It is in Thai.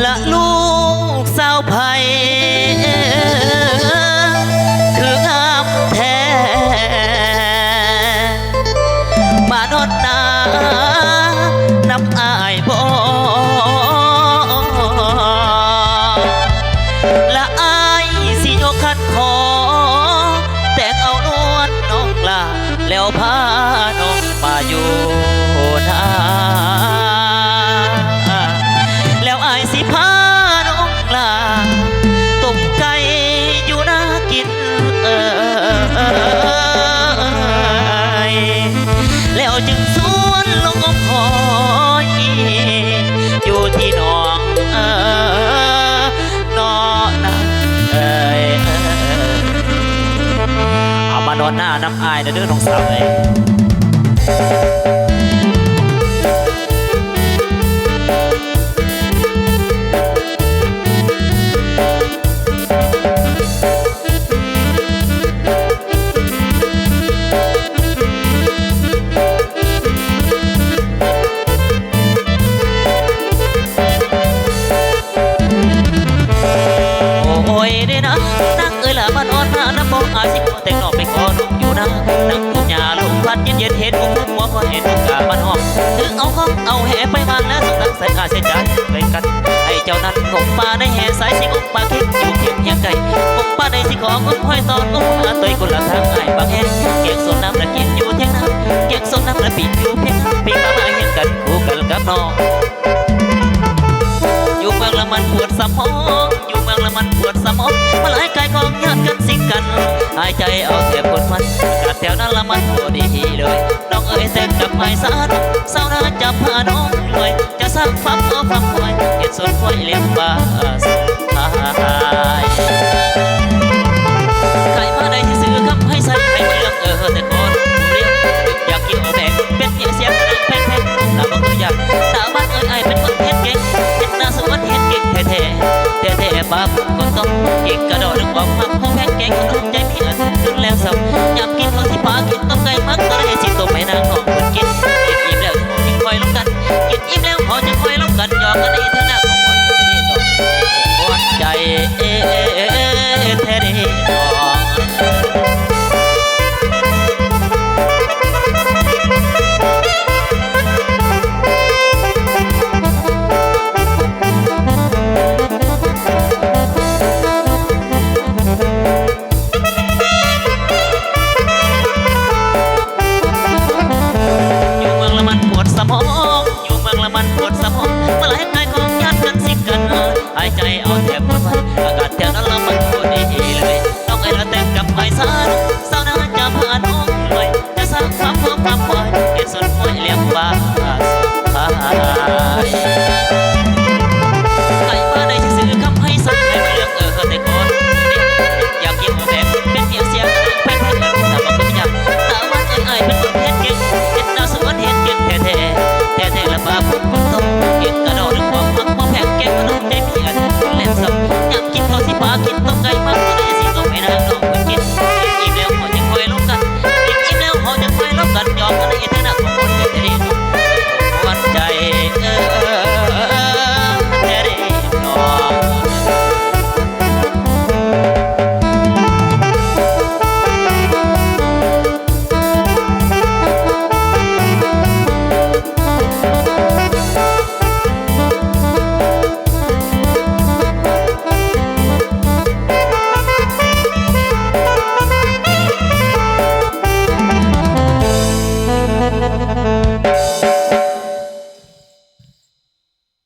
ละลูกสาวไผ่คืองามแท้มานอนนาน้ำอายบ่ละอายสิยกขันขอแต่งเอานวลน้องลาแล้วพาน้องมาอยู่นาแล้วอายสิพาน้องลาต้มไก่อยู่นากินแล้วจึงสวนลงหอยอยู่ที่หนองนอนนะเอามานอนหน้าน้ำอายนะเด้อน้องสาวเอ้ยนั่งละมันอ่อนหน้าน้ำบอกอาสิบแต่งนอกไปขอน้องอยู่นะนั่งทุ่งหญ้าลมพัดเย็นเย็นเห็นมุมหัวเห็นมุมกามันหอมถึงเอาของเอาแห่ไปวางแล้วส่งนักใส่อาเสียใจไปกันให้เจ้านั้นงงป่าในแห่สายสิงงป่าคิดอยู่เพียงยังไงงงป่าในสิของงห้อยตอนงงมาตัวคนละทางไอ้บางแห่เกี่ยงส่วนน้ำละกินอยู่เที่ยงน้ำเกี่ยงส่วนน้ำละปิดอยู่เพียงปีมาเห็นกันคู่กันกับน้องอยู่เมืองละมันปวดสมองอยู่เมืองละมันปวดสมองมาหลายกายกองญาติกันสิกันหายใจเอาแถบปวดมันกัดแถวนั้นละมันปวดดีเลยน้องเอ๋ยแต่งกับไม้สาดเศร้าหน้าจับพาน้องเลยจะสร้างฟังเอาฟังไว้เห็นส่วนควายเลี้ยงปลาสุดท้ายใครมาได้ที่ซื้อคำให้ใส่ให้มาเลือกแต่คนเรียกอยากกินโอแบกเป็นเสียเสียงดังแพงแพงหน้าบังเอ๋ยอยากตาบ้านเอ๋ยไอเป็นคนเฮ็ดเก่งเฮ็ดหน้าสวนเฮ็ดเก่งแท้แท้ป้าคนต้องเก่งกระโดดดึงบอกมาพงแพงเก่งคนรู้ใจพี่อันจนแล้วซ้ำอยากกินของที่ป้ากินต้มไก่มักตอนให้สิต้มให้นางน้องคนกินอิ่มแล้วยังคอยล้มกันกินอิ่มแล้วเขายังคอยล้มกันยอมกันในเท่าหน้าของคนจะได้สองหัวใจแท้ดีอยู่เมืองละมันปวดสมองมาหลายกายของญาติกันสิกันหายใจเอาแทบหมดวันอากาศแถวนั้น